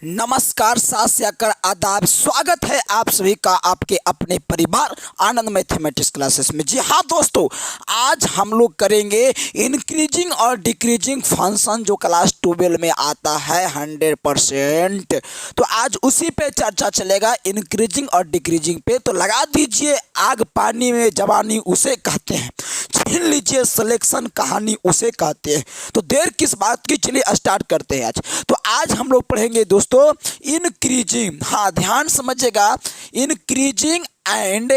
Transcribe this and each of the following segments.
नमस्कार, सात से आकर आदाब। स्वागत है आप सभी का आपके अपने परिवार आनंद मैथमेटिक्स क्लासेस में। जी हाँ दोस्तों, आज हम लोग करेंगे इंक्रीजिंग और डिक्रीजिंग फंक्शन जो क्लास 12 में आता है 100%। तो आज उसी पे चर्चा चलेगा, इंक्रीजिंग और डिक्रीजिंग पे। तो लगा दीजिए आग पानी में जवानी उसे कहते हैं, छीन लीजिए सिलेक्शन कहानी उसे कहते हैं। तो देर किस बात की, चलिए स्टार्ट करते हैं आज। तो आज हम लोग पढ़ेंगे दोस्तों इंक्रीजिंग, हाँ ध्यान समझिएगा, इंक्रीजिंग एंड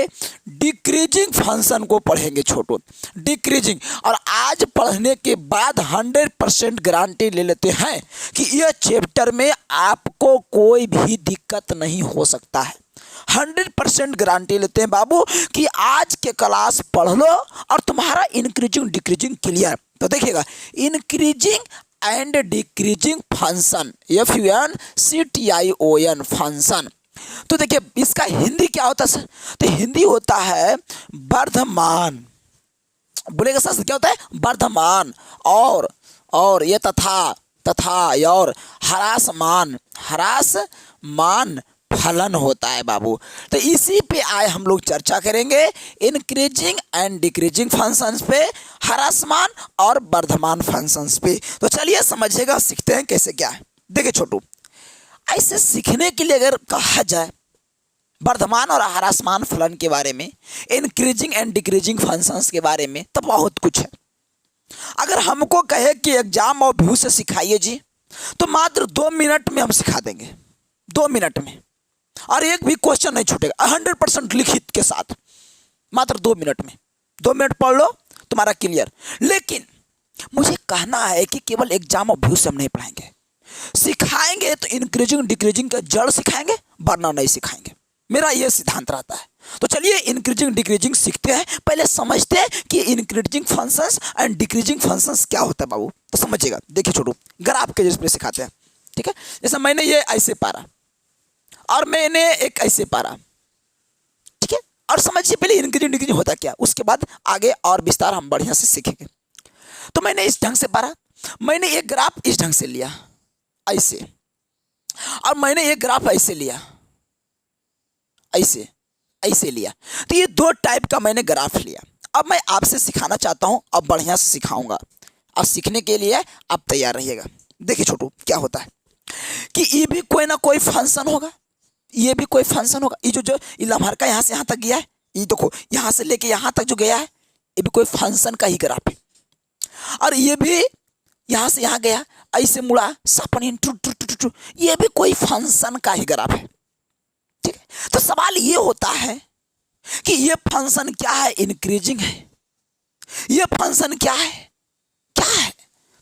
डिक्रीजिंग फंक्शन को पढ़ेंगे छोटो, डिक्रीजिंग। और आज पढ़ने के बाद 100% गारंटी ले लेते हैं कि यह चैप्टर में आपको कोई भी दिक्कत नहीं हो सकता है। 100% गारंटी लेते हैं बाबू कि आज के क्लास पढ़ लो और तुम्हारा इंक्रीजिंग डिक्रीजिंग क्लियर। तो देखिएगा, increasing and decreasing function, FUNCTION function. तो देखिए इसका हिंदी क्या होता है सर? तो हिंदी होता है वर्धमान। बोलेगा सर क्या होता है? वर्धमान। और ये तथा और ह्रासमान फलन होता है बाबू। तो इसी पे आए हम लोग चर्चा करेंगे, इंक्रीजिंग एंड डिक्रीजिंग फंक्शंस पे, ह्रासमान और वर्धमान फंक्शंस पे। तो चलिए समझिएगा, सीखते हैं कैसे क्या है। देखिए छोटू, ऐसे सीखने के लिए अगर कहा जाए वर्धमान और ह्रासमान फलन के बारे में, इंक्रीजिंग एंड डिक्रीजिंग फंक्शंस के बारे में, तो बहुत कुछ है। अगर हमको कहे कि एग्जाम और व्यू से सिखाइए जी, तो मात्र 2 मिनट में हम सिखा देंगे, 2 मिनट में, और एक भी क्वेश्चन नहीं छूटेगा, 100% लिखित के साथ, मात्र 2 मिनट में। 2 मिनट पढ़ लो, तुम्हारा क्लियर। लेकिन मुझे कहना है कि केवल एग्जाम और व्यू से हम नहीं पढ़ाएंगे, सिखाएंगे तो इंक्रीजिंग डिक्रीजिंग का जड़ सिखाएंगे, वरना नहीं सिखाएंगे। मेरा यह सिद्धांत रहता है। तो चलिए इंक्रीजिंग डिक्रीजिंग सीखते हैं। पहले समझते हैं कि increasing functions and decreasing functions क्या होता है बाबू। तो समझिएगा, देखिए छोटू, ग्राफ के जैसे सिखाते हैं, ठीक है। जैसे मैंने ये ऐसे पारा और मैंने एक ऐसे पारा, ठीक है। और समझिए पहले इंक्रीजिंग डिक्रीजिंग होता क्या, उसके बाद आगे और विस्तार हम बढ़िया से सीखेंगे। तो मैंने इस ढंग से पारा, मैंने एक ग्राफ इस ढंग से लिया ऐसे, और मैंने एक ग्राफ ऐसे लिया, ऐसे लिया। तो ये 2 टाइप का मैंने ग्राफ लिया। अब मैं आपसे सिखाना चाहता हूं, अब बढ़िया से सिखाऊंगा। अब सीखने के लिए आप तैयार रहिएगा। देखिए छोटू, क्या होता है कि ये भी कोई ना कोई फंक्शन होगा, ये भी कोई फंक्शन होगा। ये जो लम्हार का यहाँ से यहाँ तक गया है, ये देखो यहाँ से लेके यहाँ तक जो गया है, ये भी कोई फंक्शन का ही ग्राफ है। और ये भी यहाँ से यहाँ गया, ऐसे मुड़ा सपन, ये भी कोई फंक्शन का ही ग्राफ है, ठीक है। तो सवाल ये होता है कि ये फंक्शन क्या है? इंक्रीजिंग है। ये फंक्शन क्या है?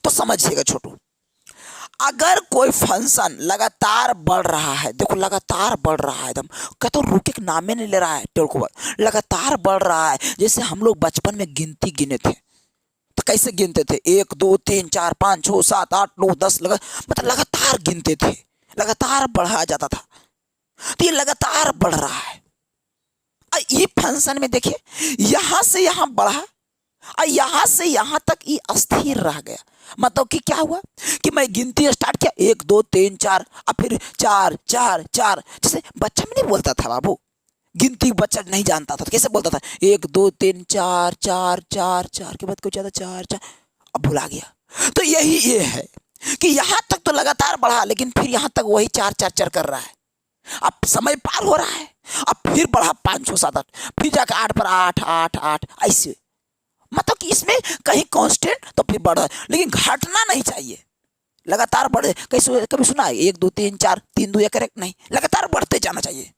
तो समझिएगा छोटू, अगर कोई फंक्शन लगातार बढ़ रहा है, देखो लगातार बढ़ रहा है, एकदम कहते तो रुके के नामे नहीं ले रहा है, लगातार बढ़ रहा है। जैसे हम लोग बचपन में गिनती गिने थे, तो कैसे गिनते थे? 1 2 3 4 5 6 7 8 9 10, मतलब लगातार गिनते थे, लगातार बढ़ाया जाता था। तो ये लगातार बढ़ रहा है। ये फंक्शन में देखिए, यहां से यहां बढ़ा और यहां से यहां तक ये स्थिर रह गया। मतलब कि क्या हुआ कि मैं गिनती स्टार्ट किया 1 2 3 4, और फिर 4 4 4। जैसे बच्चा में नहीं बोलता था बाबू, गिनती बच्चा नहीं जानता था, तो कैसे बोलता था? 1 2 3 4 4 4 4 के बाद कुछ ज्यादा 4 4, अब भुला गया। तो यही ये है कि यहां तक तो लगातार बढ़ा, लेकिन फिर यहां तक वही 4 4 4 कर रहा है। अब समय पार हो रहा है, अब फिर बढ़ा 5 6 7 8, फिर जाकर 8 पर 8 8 8, ऐसे। मतलब कि इसमें कहीं कांस्टेंट तो फिर बढ़ रहा है, लेकिन घटना नहीं चाहिए, लगातार बढ़े। कैसे कभी सुना है 1 2 3 4 3 2 1 करेक्ट नहीं, लगातार बढ़ते जाना चाहिए।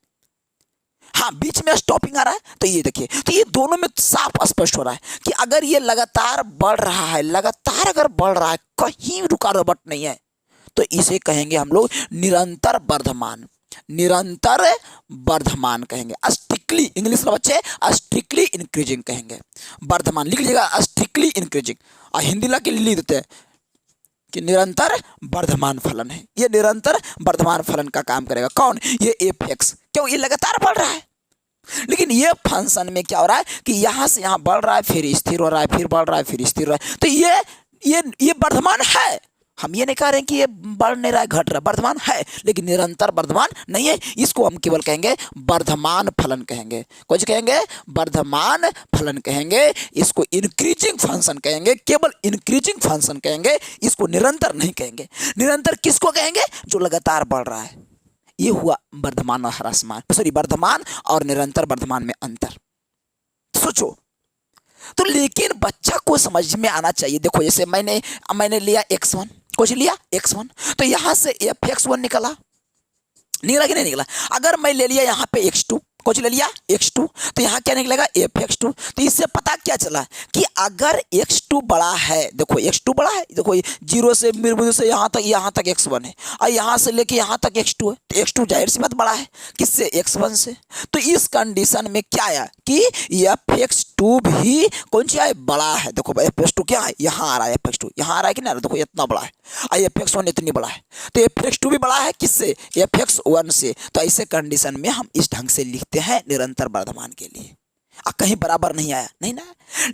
हाँ, बीच में स्टॉपिंग आ रहा है, तो ये देखिए, तो ये दोनों में साफ स्पष्ट हो रहा है कि अगर ये लगातार बढ़ रहा है, लगातार अगर बढ़ रहा है, कहीं रुकावट नहीं है, तो इसे कहेंगे हम लोग निरंतर वर्धमान। निरंतर वर्धमान कहेंगे, स्ट्रिक्टली, इंग्लिश में बच्चे स्ट्रिक्टली इंक्रीजिंग कहेंगे। वर्धमान लिख लीजिएगा, स्ट्रिक्टली इंक्रीजिंग। और हिंदी ला के लिख देते हैं कि निरंतर वर्धमान फलन है, ये निरंतर वर्धमान फलन का काम करेगा। कौन? ये f(x). क्यों? ये लगातार बढ़ रहा है। लेकिन ये फंक्शन में क्या हो रहा है कि यहां से यहां बढ़ रहा है, फिर स्थिर हो रहा है, फिर बढ़ रहा है, फिर स्थिर हो रहा है। तो ये वर्धमान है, हम ये नहीं कह रहे हैं कि ये बढ़ नहीं रहा है, घट रहा है, वर्धमान है लेकिन निरंतर वर्धमान नहीं है। इसको हम केवल कहेंगे वर्धमान फलन कहेंगे। कुछ कहेंगे वर्धमान फलन कहेंगे, इसको इंक्रीजिंग फंक्शन कहेंगे, केवल इंक्रीजिंग फंक्शन कहेंगे, इसको निरंतर नहीं कहेंगे। निरंतर किसको कहेंगे? जो लगातार बढ़ रहा है। ये हुआ वर्धमान और ह्रासमान, सॉरी वर्धमान और निरंतर वर्धमान में अंतर। सोचो तो, लेकिन बच्चा को समझ में आना चाहिए। देखो जैसे मैंने लिया x1, कुछ लिया x1, तो यहां से fx1 निकला कि नहीं निकला? अगर मैं ले लिया यहाँ पे x2, कुछ ले लिया x2, तो यहाँ क्या निकलेगा? fx2। तो इससे पता क्या चला कि अगर x2 बड़ा है, देखो x2 बड़ा है, देखो 0 से बिंदु से यहाँ तक x1 है और यहाँ से लेके यहाँ तक x2 है, तो x2 जाहिर सी बात बड़ा है किससे? x1 से। तो इस कंडीशन में क्या आया कि fx2 भी कौन सी है? बड़ा है। देखो fx2 क्या है? यहाँ आ रहा है, fx2 यहाँ आ रहा है कि नहीं? देखो इतना बड़ा है और fx1 इतनी बड़ा है, तो fx2 भी बड़ा है किससे? fx1 से। तो ऐसे कंडीशन में हम इस ढंग से लिखते हैं निरंतर वर्धमान के लिए। कहीं बराबर नहीं आया, नहीं ना।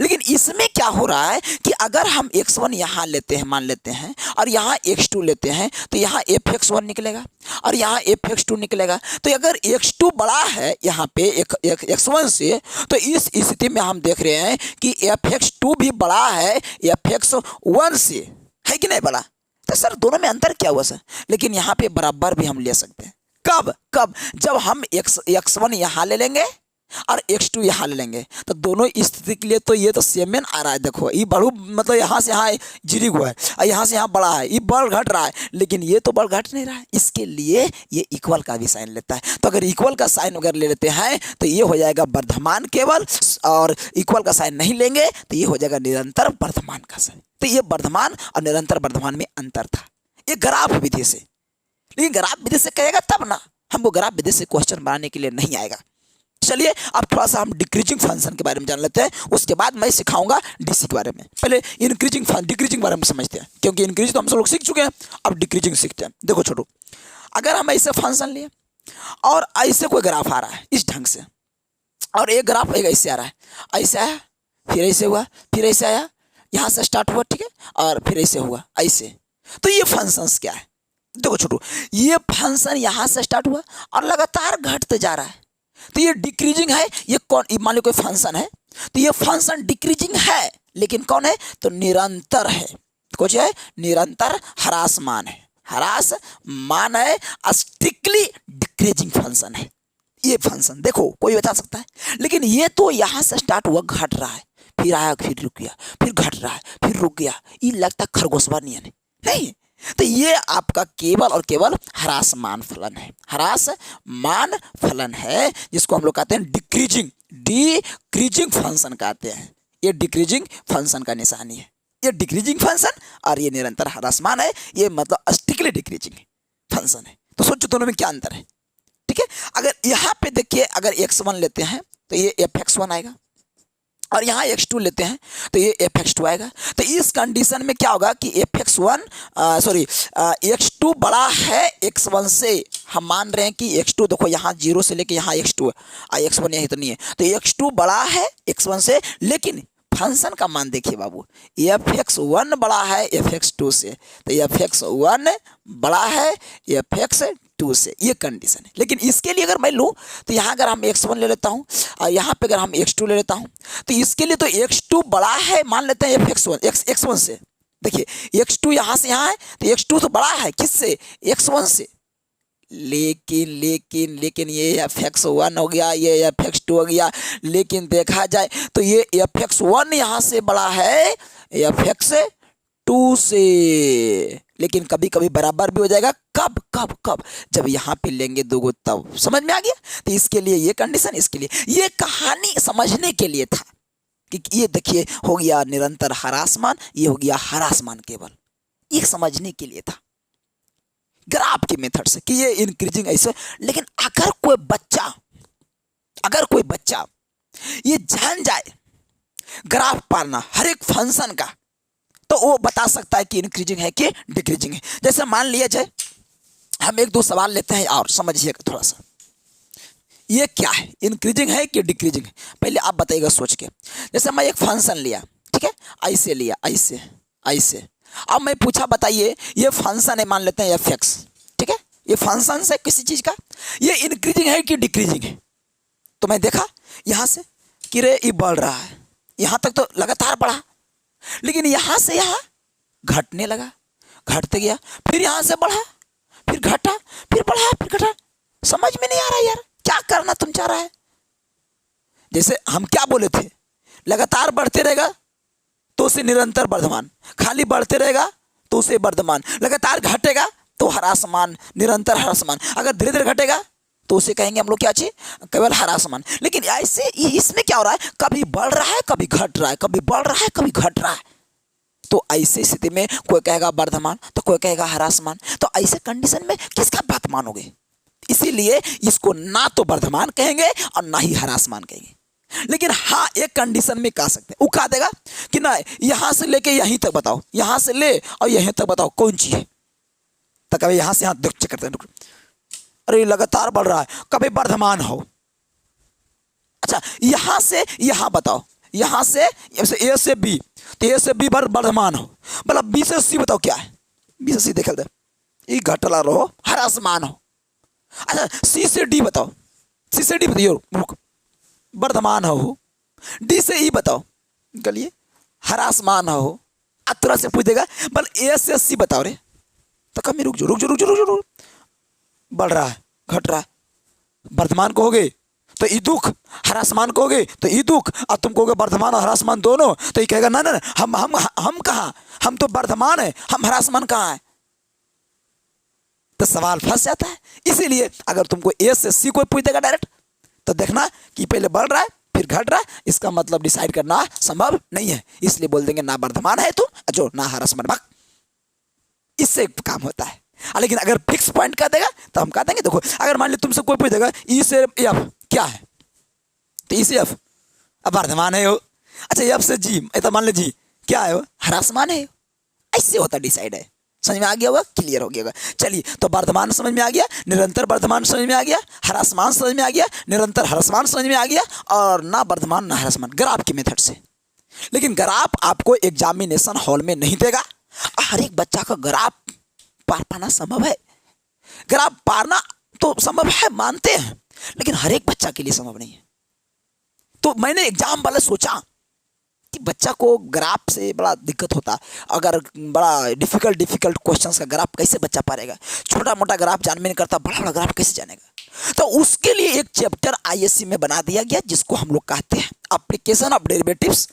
लेकिन इसमें क्या हो रहा है कि अगर हम x1 यहाँ लेते हैं, मान लेते हैं, और यहाँ x2 लेते हैं, तो यहाँ fx1 निकलेगा और यहाँ fx2 निकलेगा। तो अगर x2 बड़ा है यहाँ पे x1 से, तो इस स्थिति में हम देख रहे हैं कि fx2 भी बड़ा है fx1 से, है कि नहीं बड़ा? तो सर दोनों में अंतर क्या हुआ सर? लेकिन यहाँ पे बराबर भी हम ले सकते हैं। कब? जब हम x1 यहाँ ले लेंगे और x2 यहाँ ले लेंगे, तो दोनों स्थिति के लिए तो ये तो सेम आ रहा है। देखो ये बढ़ू मतलब यहाँ से यहाँ जीरी हुआ है और यहाँ से यहाँ बड़ा है, ये बढ़ घट रहा है, लेकिन ये तो बढ़ घट नहीं रहा है। इसके लिए ये इक्वल का भी साइन लेता है। तो अगर इक्वल का साइन अगर ले लेते हैं तो ये हो जाएगा वर्धमान केवल, और इक्वल का साइन नहीं लेंगे तो ये हो जाएगा निरंतर वर्धमान का साइन। तो ये वर्धमान और निरंतर वर्धमान में अंतर था, ये ग्राफ विधि से। लेकिन ग्राफ विधि से कहेगा तब ना, हमको ग्राफ विधि से क्वेश्चन बनाने के लिए नहीं आएगा। चलिए अब थोड़ा सा हम डिक्रीजिंग फंक्शन के बारे में जान लेते हैं, उसके बाद मैं सिखाऊंगा डीसी के बारे में। पहले इंक्रीजिंग डिक्रीजिंग बारे में समझते हैं, क्योंकि इंक्रीज तो हम सब लोग सीख चुके हैं, अब डिक्रीजिंग सीखते हैं। देखो छोटू, अगर हम ऐसे फंक्शन लिए और ऐसे कोई ग्राफ आ रहा है इस ढंग से, और एक ग्राफ एक ऐसे आ रहा है, ऐसे आया फिर ऐसे हुआ फिर ऐसे आया, यहाँ से स्टार्ट हुआ, ठीक है, और फिर ऐसे हुआ ऐसे, तो ये फंक्शंस क्या है? देखो छोटू, ये फंक्शन यहाँ से स्टार्ट हुआ और लगातार घटते जा रहा है, तो ये डिक्रीजिंग है। ये कौन? मान लो कोई फंक्शन है, तो ये फंक्शन डिक्रीजिंग है, लेकिन कौन है? तो निरंतर है। कुछ है निरंतर ह्रासमान है, ह्रासमान है, स्ट्रिक्टली डिक्रीजिंग फंक्शन है ये फंक्शन। देखो कोई बता सकता है, लेकिन ये तो यहाँ से स्टार्ट हुआ, घट रहा है, फिर आया, फिर रुक गया, फिर घट रहा है, फिर रुक गया, ये लगता है खरगोशवा नहीं। तो ये आपका केवल और केवल ह्रासमान फलन है, ह्रासमान फलन है, जिसको हम लोग कहते हैं डिक्रीजिंग फंक्शन कहते हैं। ये डिक्रीजिंग फंक्शन का निशानी है, ये डिक्रीजिंग फंक्शन, और ये निरंतर ह्रासमान है, ये मतलब स्ट्रिक्टली डिक्रीजिंग फंक्शन है। तो सोचो दोनों में क्या अंतर है, ठीक है। अगर यहाँ पे देखिए, अगर x1 लेते हैं तो ये fx1 आएगा, और यहाँ x2 लेते हैं तो ये fx2 आएगा। तो इस कंडीशन में क्या होगा कि x2 बड़ा है x1 से। हम मान रहे हैं कि x2, देखो यहाँ 0 से लेके यहाँ x2 है, x1 यही तो नहीं है, तो x2 बड़ा है x1 से, लेकिन फंक्शन का मान देखिए बाबू, fx1 बड़ा है fx2 से, तो fx1 बड़ा है fx2 से, ये कंडीशन है। लेकिन इसके लिए अगर मैं लूँ तो यहाँ अगर हम x1 ले लेता हूँ और यहाँ पे अगर हम x2 ले लेता हूँ, तो इसके लिए तो x2 बड़ा है, मान लेते हैं x1 से। देखिए x2 यहाँ से यहाँ है, तो x2 तो बड़ा है किससे? x1 से। लेकिन ये fx1 हो गया, ये fx2 हो गया, लेकिन देखा जाए तो ये fx1 यहाँ से बड़ा है fx2 से, लेकिन कभी कभी बराबर भी हो जाएगा। कब जब यहाँ पे लेंगे दोगो, तब समझ में आ गया। तो इसके लिए ये कंडीशन, इसके लिए ये कहानी समझने के लिए था कि ये देखिए हो गया निरंतर ह्रासमान, ये हो गया ह्रासमान केवल, ये समझने के लिए था ग्राफ के मेथड से कि ये इंक्रीजिंग ऐसे। लेकिन अगर कोई बच्चा ये जान जाए ग्राफ पाना हर एक फंक्शन का, तो वो बता सकता है कि इंक्रीजिंग है कि डिक्रीजिंग है। जैसे मान लिया जाए हम एक दो सवाल लेते हैं और समझिएगा थोड़ा सा, ये क्या है, इंक्रीजिंग है कि डिक्रीजिंग है, पहले आप बताइएगा सोच के। जैसे मैं एक फंक्शन लिया, ठीक है, ऐसे लिया, ऐसे अब मैं पूछा बताइए ये फंक्शन है, मान लेते हैं एफ एक्स, ठीक है, ये फंक्शन है किसी चीज़ का, ये इंक्रीजिंग है कि डिक्रीजिंग है। तो मैं देखा यहाँ से कि रे ये बढ़ रहा है, यहाँ तक तो लगातार बढ़ा, लेकिन यहाँ से यहाँ घटने लगा, घटते गया, फिर यहाँ से बढ़ा, फिर घटा, फिर बढ़ा, फिर घटा। समझ में नहीं आ रहा यार क्या करना तुम चाह रहा है। जैसे हम क्या बोले थे, लगातार बढ़ते रहेगा तो उसे निरंतर वर्धमान, खाली बढ़ते रहेगा तो उसे वर्धमान, लगातार घटेगा तो ह्रासमान, निरंतर ह्रासमान, अगर धीरे धीरे घटेगा तो उसे कहेंगे हम लोग क्या चीज, केवल ह्रासमान। लेकिन ऐसे इसमें क्या हो रहा है, कभी बढ़ रहा है कभी घट रहा है, कभी बढ़ रहा है कभी घट रहा है। तो ऐसे स्थिति में कोई कहेगा वर्धमान तो कोई कहेगा ह्रासमान। तो ऐसे कंडीशन में किसका बात मानोगे। इसीलिए इसको ना तो वर्धमान कहेंगे और ना ही ह्रासमान कहेंगे। लेकिन हाँ एक कंडीशन में कह सकते हैं, वो कहा देगा कि ना यहां से लेके यहीं तक बताओ, यहां से ले और यहीं तक बताओ कौन चीज है। तो कभी यहां से यहां चेक करते हैं, अरे लगातार बढ़ रहा है, कभी वर्धमान हो। अच्छा यहां से यहां बताओ, यहां से ए से बी, तो ए से बी वर्धमान हो, मतलब बी से सी बताओ क्या है, बी से सी देख दे, ये घटला रहो ह्रासमान हो। अच्छा सी से डी बताओ, सी से डी बताइए वर्धमान हो, डी से ई बताओ गलिए ह्रासमान हो। अतरा से पूछ देगा बल ए से सी बताओ रे, तो कमी रुक जो बढ़ रहा है घट रहा है, वर्धमान कहोगे तो ई दुख, ह्रासमान कहोगे तो ई दुख, और तुम कहोगे वर्धमान और ह्रासमान दोनों, तो ये कहेगा ना ना हम कहाँ, हम तो वर्धमान है, हम ह्रासमान कहाँ है। तो सवाल फंस जाता है। इसीलिए अगर तुमको ए से सी को पूछ देगा डायरेक्ट तो देखना कि पहले बढ़ रहा है फिर घट रहा है, इसका मतलब डिसाइड करना संभव नहीं है। इसलिए बोल देंगे ना वर्धमान है तुम, जो ना ह्रासमान, भाग, इससे काम होता है। लेकिन अगर फिक्स पॉइंट कर देगा तो हम कह देंगे देखो, अगर मान ली तुमसे कोई पूछ देगा ई से एफ क्या है, तो ई से एफ अब वर्धमान है हो। अच्छा एफ से जी, तो मान ली जी क्या है, ह्रासमान है। ऐसे होता डिसाइड है। समझ में आ गया होगा, क्लियर हो गया होगा। चलिए तो वर्धमान समझ में आ गया, निरंतर वर्धमान समझ में आ गया, ह्रासमान समझ में आ गया, निरंतर ह्रासमान समझ में आ गया, और ना वर्धमान ना ह्रासमान ग्राफ की मेथड से। लेकिन ग्राफ आपको एग्जामिनेशन हॉल में नहीं देगा। हर एक बच्चा का ग्राफ पार पाना संभव है, ग्राफ पारना तो संभव है मानते हैं, लेकिन हर एक बच्चा के लिए संभव नहीं है। तो मैंने एग्जाम वाले सोचा कि बच्चा को ग्राफ से बड़ा दिक्कत होता, अगर बड़ा डिफिकल्ट क्वेश्चंस का ग्राफ कैसे बच्चा पारेगा, छोटा मोटा ग्राफ जान में नहीं करता, बड़ा बड़ा ग्राफ कैसे जानेगा। तो उसके लिए एक चैप्टर आईएससी में बना दिया गया जिसको हम लोग कहते हैं एप्लीकेशन ऑफ डेरिवेटिव्स।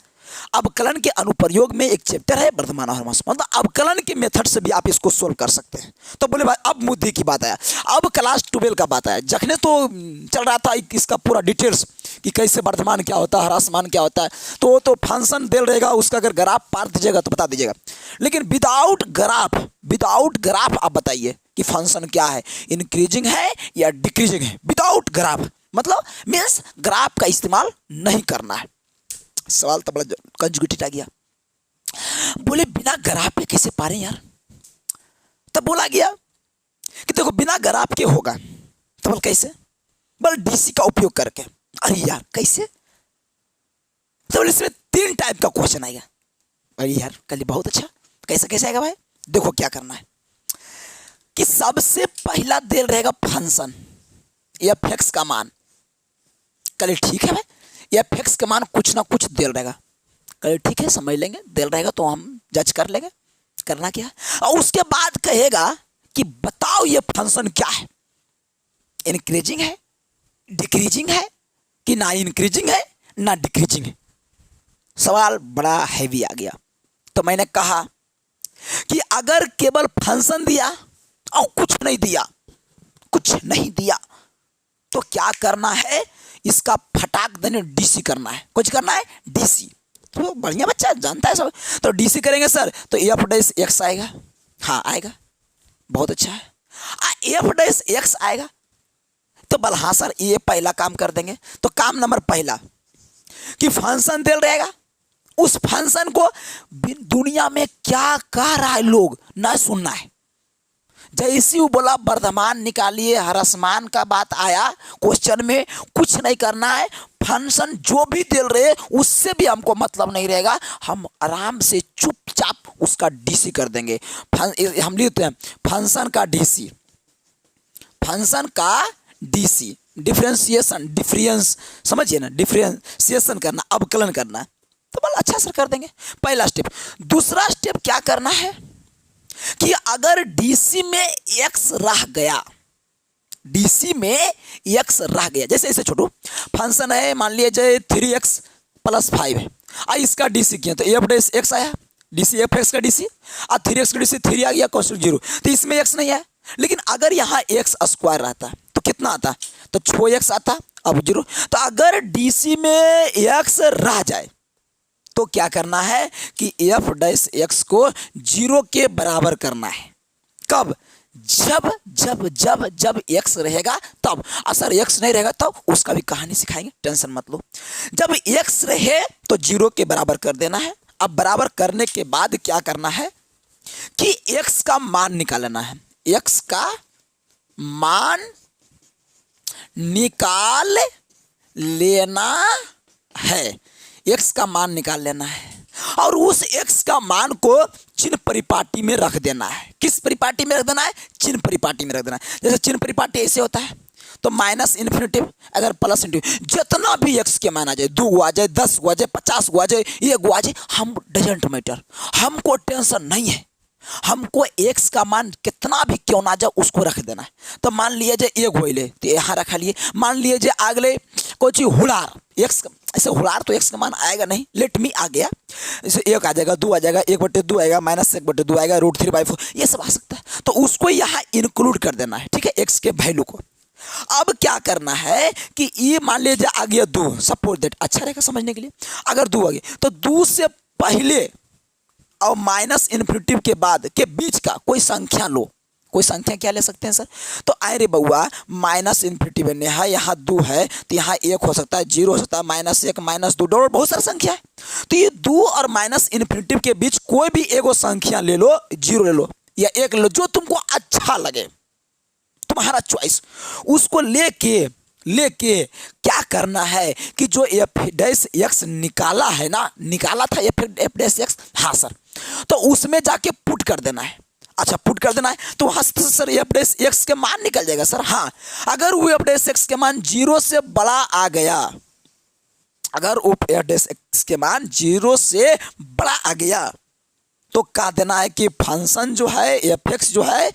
अवकलन के अनुप्रयोग में एक चैप्टर है वर्धमान और ह्रासमान, मतलब अवकलन के मेथड से भी आप इसको सोल्व कर सकते हैं। तो बोले भाई अब मुद्दे की बात आया, अब क्लास 12 का बात आया। जखने तो चल रहा था इसका पूरा डिटेल्स कि कैसे वर्धमान क्या होता है, ह्रासमान क्या होता है, तो फंक्शन दे रहेगा, उसका अगर ग्राफ पार दीजिएगा तो बता दीजिएगा। लेकिन विदाउट ग्राफ आप बताइए कि फंक्शन क्या है, इंक्रीजिंग है या डिक्रीजिंग है। विदाउट ग्राफ मतलब मीन्स ग्राफ का इस्तेमाल नहीं करना है। सवाल तो बड़ा कंजुगेटेड आ गया। बोले बिना ग्राफ के कैसे पारे यार। तब बोला गया कि देखो बिना ग्राफ के होगा, तो बोल कैसे, बल डीसी का उपयोग करके। अरे यार कैसे, तो बोले इसमें 3 टाइप का क्वेश्चन आएगा। अरे यार कल बहुत अच्छा, कैसे कैसे आएगा भाई। देखो क्या करना है कि सबसे पहला दे रहेगा फंक्शन एफ एक्स का मान। कल ठीक है भाई, एफ एक्स का मान कुछ ना कुछ दे रहेगा, कल ठीक है समझ लेंगे, दे रहेगा तो हम जज कर लेंगे करना क्या। और उसके बाद कहेगा कि बताओ ये फंक्शन क्या है, इंक्रीजिंग है, डिक्रीजिंग है कि ना इंक्रीजिंग है ना डिक्रीजिंग है। सवाल बड़ा हैवी आ गया। तो मैंने कहा कि अगर केवल फंक्शन दिया और कुछ नहीं दिया तो क्या करना है, इसका फटाक देने डीसी करना है। कुछ करना है डीसी, तो बढ़िया बच्चा जानता है सब। तो डीसी करेंगे सर तो एफ डैश एक्स आएगा, हाँ आएगा, बहुत अच्छा है। एफ डैश एक्स आएगा तो बल हाँ सर ये पहला काम कर देंगे। तो काम नंबर पहला कि फंक्शन दे रहेगा, उस फंक्शन को दुनिया में क्या कह रहा है लोग ना सुनना है। जैसे वो बोला वर्धमान निकालिए, ह्रासमान का बात आया क्वेश्चन में, कुछ नहीं करना है। फंक्शन जो भी दे रहे उससे भी हमको मतलब नहीं रहेगा, हम आराम से चुपचाप उसका डीसी कर देंगे। हम लिखते हैं फंक्शन का डीसी, फंक्शन का डीसी, डिफरेंशिएशन, डिफरेंस समझिए ना, डिफरेंशिएशन करना, अवकलन करना, तो बड़ा अच्छा से कर देंगे पहला स्टेप। दूसरा स्टेप क्या करना है कि अगर डीसी में एक्स रह गया, डीसी में एक्स रह गया, जैसे ऐसे छोटू फंक्शन है, मान लीजिए 3x + 5 है, इसका डीसी किया तो एफ डैश एक्स आया, डीसी एफ एक्स का डीसी, और 3x का डीसी 3 आ गया, कॉन्स्टेंट 0, तो इसमें एक्स नहीं है। लेकिन अगर यहाँ एक्स स्क्वायर रहता तो कितना आता, तो 6x आता, अब 0। तो अगर डीसी में एक्स रह जाए तो क्या करना है कि एफ डैश एक्स को 0 के बराबर करना है। कब, जब जब जब जब एक्स रहेगा तब, अगर एक्स नहीं रहेगा तब उसका भी कहानी सिखाएंगे, टेंशन मत लो। जब एक्स रहे तो 0 के बराबर कर देना है। अब बराबर करने के बाद क्या करना है कि एक्स का मान निकालना है, एक्स का मान निकाल लेना है, एक्स का मान निकाल लेना है और उस एक्स का मान को चिन्ह परिपाटी में रख देना है। किस परिपाटी में रख देना है, चिन्ह परिपाटी में रख देना है। जैसे चिन्ह परिपाटी ऐसे होता है तो माइनस इन्फिनिटिव, अगर प्लस इन्फिनिटिव, जितना भी एक्स के मान आ जाए, 2 आ जाए, 10 आ जाए, 50 आ जाए, 1 आ जाए, हम डजेंट मैटर, हमको टेंशन नहीं है, हमको एक्स का मान कितना भी क्यों ना जाए उसको रख देना है। तो मान लीजिए 1 होइले तो यहाँ रखा लिए, मान लीजिए अगले कोई हुलार एक्स, ऐसे हुलार तो एक्स का मान आएगा नहीं, लेट मी आ गया, जैसे 1 आ जाएगा, 2 आ जाएगा, 1/2 आएगा, -1/2 आएगा, √3/4, ये सब आ सकता है। तो उसको यहाँ इंक्लूड कर देना है, ठीक है, एक्स के वैल्यू को। अब क्या करना है कि ये मान लीजिए आ गया 2, सपोज दैट, अच्छा रहेगा समझने के लिए। अगर 2 आ गया तो 2 से पहले और माइनस इन्फिनिटिव के बाद के बीच का कोई संख्या लो। कोई संख्या क्या ले सकते हैं सर, तो अरे बउआ माइनस इन्फिनिटिव है, यहाँ 2 है तो यहाँ 1 हो सकता है, 0 हो सकता है, -1 -2 बहुत सारा संख्या है। तो ये 2 और माइनस इन्फिनिटिव के बीच कोई भी एगो संख्या ले लो, 0 ले लो या 1 ले लो, जो तुमको अच्छा लगे, तुम्हारा चॉइस। उसको लेके क्या करना है कि जो एफ डैश एक्स निकाला है ना, निकाला था एफ डैश एक्स, हाँ सर, तो उसमें जाके पुट कर देना है। अच्छा पुट कर देना है तो वहाँ से सर एफ डैश एक्स के मान निकल जाएगा सर। हाँ, अगर वो एफ डैश एक्स के मान 0 से बड़ा आ गया, अगर वो एफ डैश एक्स के मान 0 से बड़ा आ गया तो कह देना है कि फंक्शन जो है एफ एक्स जो है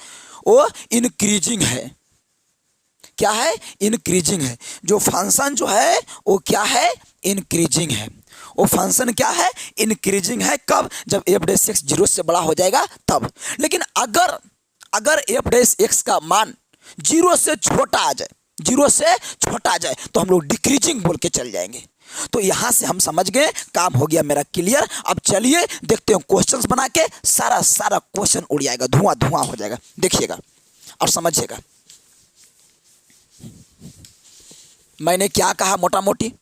वो इंक्रीजिंग है। क्या है, इंक्रीजिंग है। जो फंक्शन जो है वो क्या है, इंक्रीजिंग है। वो फंक्शन क्या है, इंक्रीजिंग है। कब, जब एफ डैश एक्स 0 से बड़ा हो जाएगा तब। लेकिन अगर एफ डैश एक्स का मान 0 से छोटा आ जाए, 0 से छोटा आ जाए तो हम लोग डिक्रीजिंग बोल के चल जाएंगे। तो यहाँ से हम समझ गए, काम हो गया मेरा क्लियर। अब चलिए देखते हैं क्वेश्चंस बना के, सारा क्वेश्चन उड़ जाएगा, धुआं हो जाएगा, देखिएगा और समझिएगा। मैंने क्या कहा मोटा मोटी,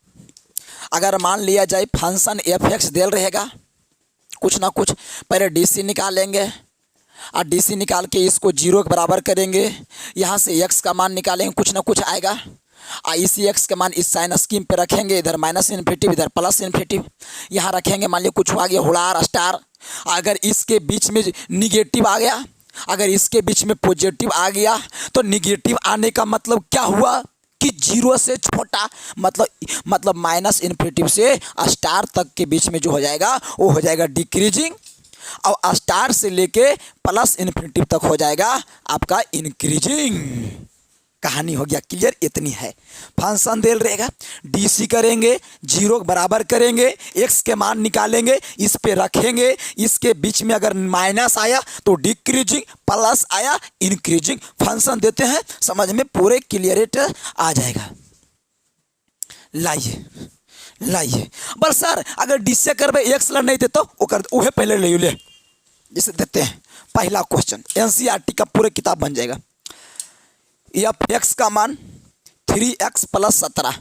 अगर मान लिया जाए फंक्शन एफ एक्स देल रहेगा, कुछ ना कुछ पहले डीसी निकालेंगे और डीसी निकाल के इसको 0 के बराबर करेंगे, यहाँ से एक्स का मान निकालेंगे, कुछ ना कुछ आएगा और इसी एक्स का मान इस साइन स्कीम पे रखेंगे, इधर माइनस इन्फिनिटिव इधर प्लस इन्फिनिटिव, यहाँ रखेंगे, मान लीजिए कुछ आ गया हुलार स्टार। अगर इसके बीच में निगेटिव आ गया, अगर इसके बीच में पॉजिटिव आ गया तो निगेटिव आने का मतलब क्या हुआ कि 0 से छोटा, मतलब माइनस इन्फिनिटिव से स्टार तक के बीच में जो हो जाएगा वो हो जाएगा डिक्रीजिंग, और स्टार से लेके प्लस इन्फिनिटिव तक हो जाएगा आपका इंक्रीजिंग। कहानी हो गया क्लियर, इतनी है। फंक्शन देल रहेगा, डीसी करेंगे, 0 के बराबर करेंगे, एक्स के मान निकालेंगे, इस पे रखेंगे, इसके बीच में अगर माइनस आया तो डिक्रीजिंग, प्लस आया इंक्रीजिंग, फंक्शन देते हैं, समझ में पूरे क्लियरेट आ जाएगा। लाइए बस सर अगर डीसी करबे एक्स ला नहीं दे तो उहे पहले ले जैसे देते हैं। पहला क्वेश्चन एनसीईआरटी का पूरे किताब बन जाएगा। एफ एक्स का मान 3x + 17,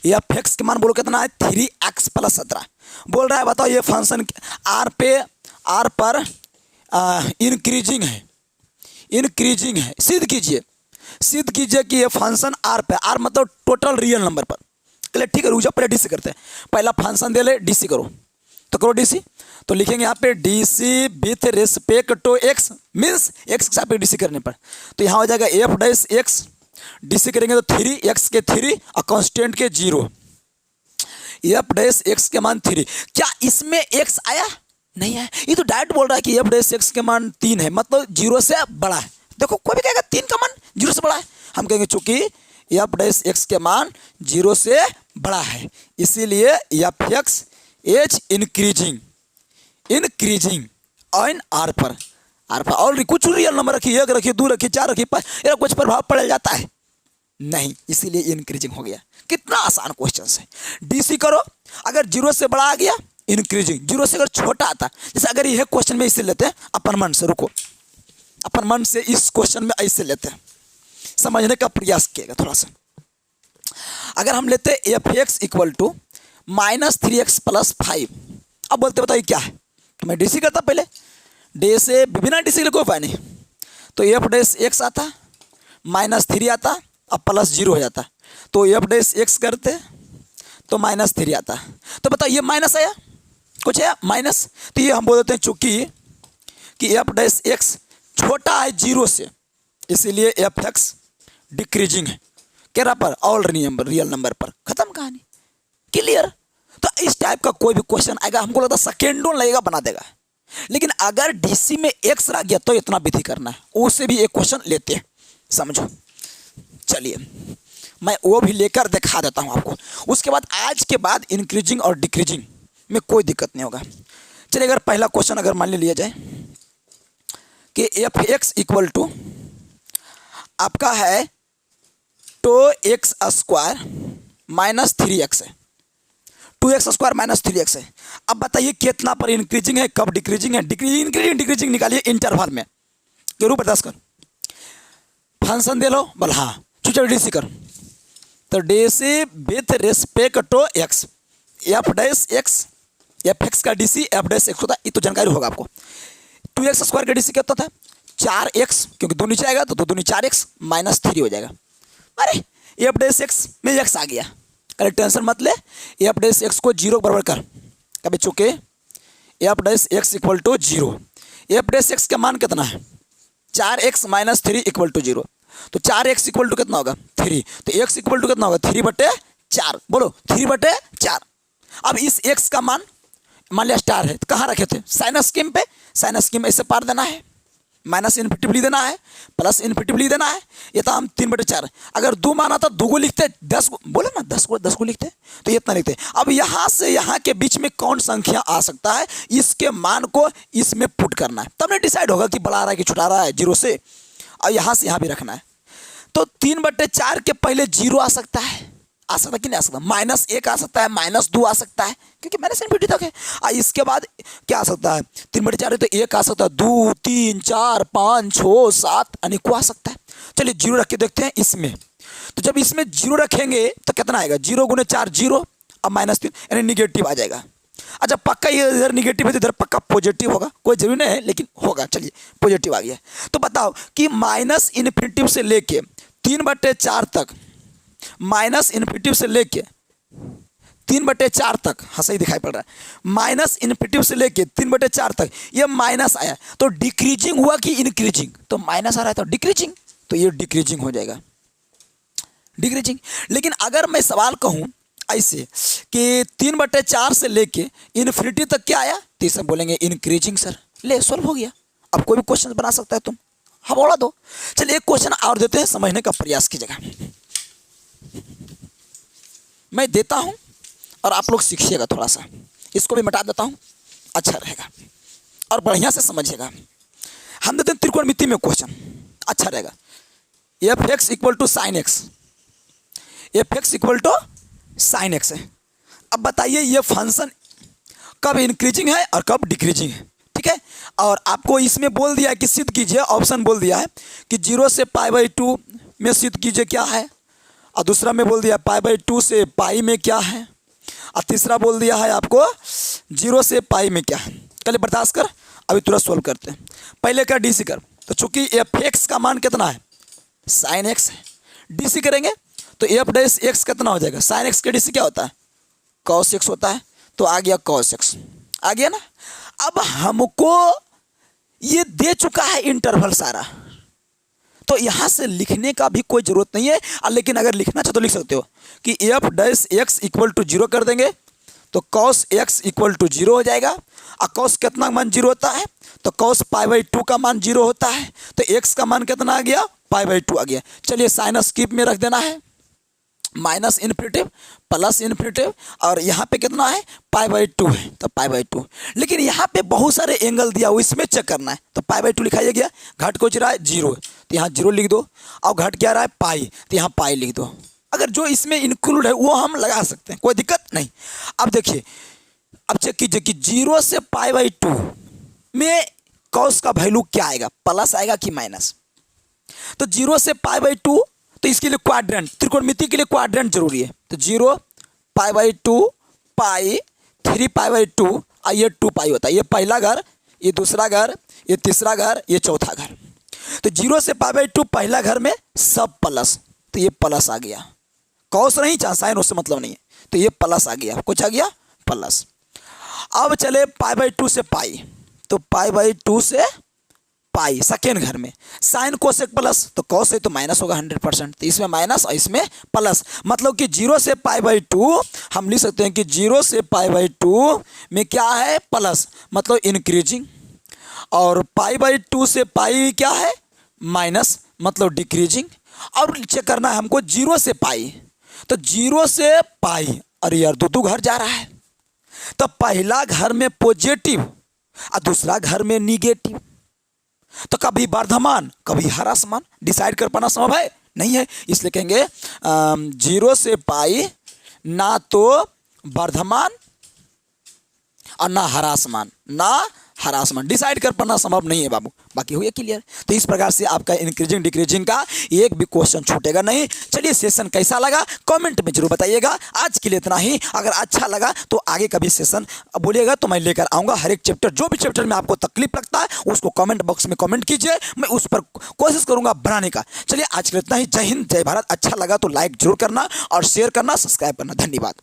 एफ एक्स के मान बोलो कितना है, 3x + 17 बोल रहा है। बताओ ये फंक्शन आर पर इंक्रीजिंग है, सिद्ध कीजिए कि ये फंक्शन आर पे, आर मतलब टोटल रियल नंबर पर। चलिए ठीक है, रुक जाओ, पहले डीसी करते हैं। पहला फंक्शन दे ले, डीसी करो, तो करो डीसी। तो लिखेंगे यहाँ पे D C with respect to X, means X के साथ डी सी करने पर, तो यहाँ हो जाएगा F dash X, D C करेंगे तो 3 के 3 और कॉन्स्टेंट के 0, एफ डैश एक्स के मान 3। क्या इसमें एक्स आया? नहीं है, ये तो डायरेक्ट बोल रहा है कि एफ डैश एक्स के मान 3 है, मतलब 0 से बड़ा है। देखो कोई भी कहेगा 3 का मान 0 से बड़ा है, हम कहेंगे चूंकि एफ डैश एक्स के मान 0 से बड़ा है, इसीलिए F X as increasing on R पर, और कुछ रियल नंबर रखिए, 1 रखिए, 2 रखिए, 4 रखिए, 5, ये कुछ प्रभाव पड़ जाता है? नहीं, इसीलिए इंक्रीजिंग हो गया। कितना आसान क्वेश्चन है। डीसी करो, अगर 0 से बड़ा आ गया इंक्रीजिंग, 0 से अगर छोटा आता, जैसे अगर यह क्वेश्चन में इसे लेते हैं अपन मन से, रुको अपन मन से इस क्वेश्चन में ऐसे लेते हैं, समझने का प्रयास किएगा थोड़ा सा। अगर हम लेते हैं F X equal to -3x + 5, अब बोलते बताइए क्या है, तो मैं डीसी करता पहले, डी से बिना डीसी के कोई उपाय नहीं, तो एफ डैश एक्स आता, -3 आता, अब +0 हो जाता, तो एफ डैश एक्स करते तो -3 आता, तो बताओ ये माइनस आया, कुछ है माइनस, तो ये हम बोल देते हैं चूंकि कि एफ डैश एक्स छोटा है 0 से, इसीलिए एफ एक्स डिक्रीजिंग है, केरा पर, ऑल रियल नंबर पर, खत्म कहानी, क्लियर। तो इस टाइप का कोई भी क्वेश्चन आएगा, हमको लगता है सेकेंडों लगेगा बना देगा, लेकिन अगर डीसी में एक्स रह गया तो इतना विधि करना है, उससे भी एक क्वेश्चन लेते हैं, समझो। चलिए मैं वो भी लेकर दिखा देता हूँ आपको, उसके बाद आज के बाद इंक्रीजिंग और डिक्रीजिंग में कोई दिक्कत नहीं होगा। चलिए अगर पहला क्वेश्चन अगर मान लिया जाए कि एफ एक्स इक्वल टू आपका है 2x² -3x है, 2x² -3x है। अब बताइए कितना पर इंक्रीजिंग है, कब डिक्रीजिंग है, डिक्रीजिंग निकालिए इंटरवल में, जरूर बर्दाश्त कर, फंक्शन दे लो, बोल हाँ चलो डीसी कर, तो DC with respect to X, F dash X, F X का डीसी एफ डैश एक्स होता है, ये तो जानकारी होगा आपको। 2x² का डीसी क्या होता था, 4x, क्योंकि 2 नीचे आएगा तो 2 दूनी 4x -3 हो जाएगा। अरे एफ डैश एक्स में एक्स आ गया, कल टेंशन मत ले, एफ डैश एक्स को 0 बराबर कर, कभी चुके F dash X equal to 0, F dash X का मान कितना है 4x -3 इक्वल टू 0, तो 4x इक्वल टू कितना होगा 3, तो x इक्वल टू कितना होगा 3/4, बोलो 3/4। अब इस x का मान लिया स्टार है, तो कहाँ रखे थे, साइन स्कीम पे, साइन स्कीम ऐसे पार देना है, माइनस इन्फिनिटिवली देना है, प्लस इन्फिनिटिवली देना है, ये तो हम 3/4, अगर 2 माना था 2 को लिखते, 10 को बोले ना 10 को लिखते, तो ये इतना लिखते। अब यहाँ से यहाँ के बीच में कौन संख्या आ सकता है, इसके मान को इसमें पुट करना है, तब नहीं डिसाइड होगा कि बड़ा रहा है कि छोटा रहा है 0 से, और यहाँ से यहाँ भी रखना है। तो 3/4 के पहले 0 आ सकता है कि नहीं आ सकता, -1 आ सकता है, -2 आ सकता है, क्योंकि माइनस इन्फिनिटी तक है। और इसके बाद क्या आ सकता है, 3/4 है तो 1 आ सकता है, 2 3 4 5 6 7 अनेकों आ सकता है। चलिए 0 रख के देखते हैं इसमें, तो जब इसमें 0 रखेंगे तो कितना आएगा, 0 × 4 0, अब -3 यानी निगेटिव आ जाएगा। अच्छा पक्का ये इधर निगेटिव है तो इधर पक्का पॉजिटिव होगा, कोई जरूरी नहीं है लेकिन होगा। चलिए पॉजिटिव आ गया, तो बताओ कि माइनस इन्फिनिटी से लेके 3/4 तक, माइनस इन्फिनिटी से लेके 3/4 तक, हाँ सही दिखाई पड़ रहा है, माइनस इन्फिनिटी से लेके 3/4 तक ये माइनस आया, तो डिक्रीजिंग हुआ कि इंक्रीजिंग, तो माइनस आ रहा है तो डिक्रीजिंग, तो ये डिक्रीजिंग हो जाएगा, डिक्रीजिंग। लेकिन अगर मैं सवाल कहूँ ऐसे कि 3/4 से लेके इन्फिनिटी तक क्या आया, तो इसे बोलेंगे इंक्रीजिंग सर, ले सॉल्व हो गया। अब कोई भी क्वेश्चन बना सकता है तुम, हाँ बोला दो। चलिए एक क्वेश्चन और देते हैं, समझने का प्रयास कीजिएगा, मैं देता हूं और आप लोग सीखिएगा थोड़ा सा, इसको भी मिटा देता हूं, अच्छा रहेगा और बढ़िया से समझिएगा। हम देते हैं त्रिकोणमिति में क्वेश्चन, अच्छा रहेगा। F X equal to sine X, F X equal to sine X है। अब बताइए ये फंक्शन कब इंक्रीजिंग है और कब डिक्रीजिंग है, ठीक है। और आपको इसमें बोल दिया है कि सिद्ध कीजिए, ऑप्शन बोल दिया है कि 0 से π/2 में सिद्ध कीजिए क्या है, और दूसरा में बोल दिया π/2 से पाई में क्या है, और तीसरा बोल दिया है आपको 0 से पाई में क्या है। चलिए बर्दाश्त कर, अभी तुरंत सोल्व करते हैं। पहले का डीसी कर, तो चूंकि एफ एक्स का मान कितना है साइन एक्स है, डीसी करेंगे तो एफ डैश एक्स कितना हो जाएगा, साइन एक्स का डीसी क्या होता है कॉस एक्स होता है, तो आ गया कॉस एक्स, आ गया ना। अब हमको ये दे चुका है इंटरवल सारा, तो यहाँ से लिखने का भी कोई ज़रूरत नहीं है। लेकिन अगर लिखना चाहे तो लिख सकते हो कि F dash X equal to 0 कर देंगे तो कॉस एक्स इक्वल टू 0 हो जाएगा। और कॉस कितना मान 0 होता है, तो कॉस π/2 का मान 0 होता है, तो एक्स का मान कितना आ गया, π/2 आ गया। चलिए साइन स्किप में रख देना है, माइनस इन्फिनिटिव प्लस इन्फिनिटिव, और यहाँ पे कितना है π/2 है, तो π/2। लेकिन यहाँ पे बहुत सारे एंगल दिया हुआ, इसमें चेक करना है, तो π/2 लिखाइए गया। घट कुछ रहा है 0, तो यहाँ 0 लिख दो, और घट क्या रहा है पाई, तो यहाँ पाई लिख दो। अगर जो इसमें इंक्लूड है वो हम लगा सकते हैं, कोई दिक्कत नहीं। अब देखिए, अब चेक कीजिए कि 0 से π/2 में कॉस का वैल्यू क्या आएगा, प्लस आएगा कि माइनस। तो 0 से π/2, तो इसके लिए क्वाड्रेंट, त्रिकोणमिति के लिए क्वाड्रेंट जरूरी है। तो 0 π/2 पाई 3 π/2, और ये 2 पाई होता है। ये पहला घर, ये दूसरा घर, ये तीसरा घर, ये चौथा घर। तो 0 से π/2 पहला घर में सब प्लस, तो ये प्लस आ गया। कॉस नहीं चाहे साइन, उससे मतलब नहीं है, तो ये प्लस आ गया, कुछ आ गया प्लस। अब चले π/2 से पाई, तो π/2 से पाई सेकेंड घर में साइन कोसेक प्लस, तो कॉस है तो माइनस होगा 100%, तो इसमें माइनस और इसमें प्लस। मतलब कि 0 से π/2 हम लिख सकते हैं कि 0 से π/2 में क्या है प्लस, मतलब इंक्रीजिंग, और π/2 से पाई क्या है माइनस, मतलब डिक्रीजिंग। और चेक करना है हमको 0 से पाई, तो 0 से पाई, अरे यार दो घर जा रहा है, तो पहला घर में पॉजिटिव और दूसरा घर में निगेटिव, तो कभी वर्धमान कभी ह्रासमान, डिसाइड कर पाना संभव है नहीं है। इसलिए कहेंगे 0 से पाई ना तो वर्धमान और ना ह्रासमान, डिसाइड कर पाना संभव नहीं है बाबू। बाकी हुए क्लियर। तो इस प्रकार से आपका इंक्रीजिंग डिक्रीजिंग का एक भी क्वेश्चन छूटेगा नहीं। चलिए सेशन कैसा लगा कमेंट में जरूर बताइएगा। आज के लिए इतना ही। अगर अच्छा लगा तो आगे का भी सेशन बोलिएगा तो मैं लेकर आऊँगा। हर एक चैप्टर, जो भी चैप्टर में आपको तकलीफ लगता है उसको कमेंट बॉक्स में कमेंट कीजिए, मैं उस पर कोशिश करूँगा बनाने का। चलिए आज के लिए इतना ही। जय हिंद, जय भारत। अच्छा लगा तो लाइक जरूर करना और शेयर करना, सब्सक्राइब करना। धन्यवाद।